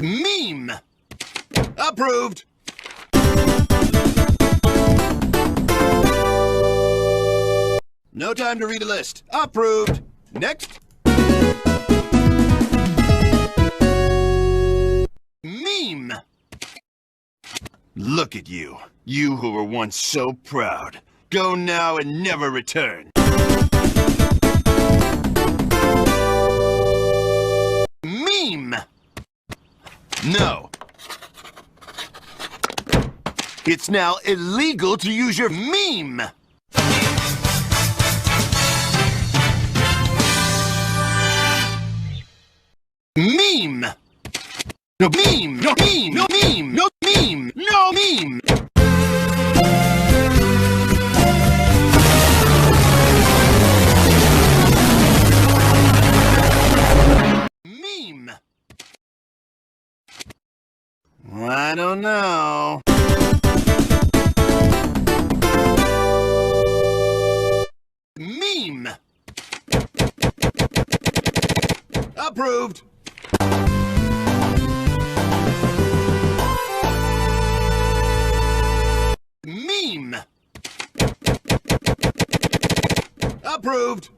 Meme. Approved. No time to read a list. Approved. Next. Meme. Look at you. You who were once so proud. Go now and never return. Meme. No. It's now illegal to use your meme. Meme. No meme. No meme. No meme. No meme. No meme. Meme. I don't know. Meme. Approved. Meme. Approved.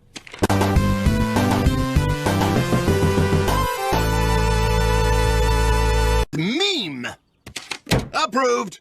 Meme. Approved.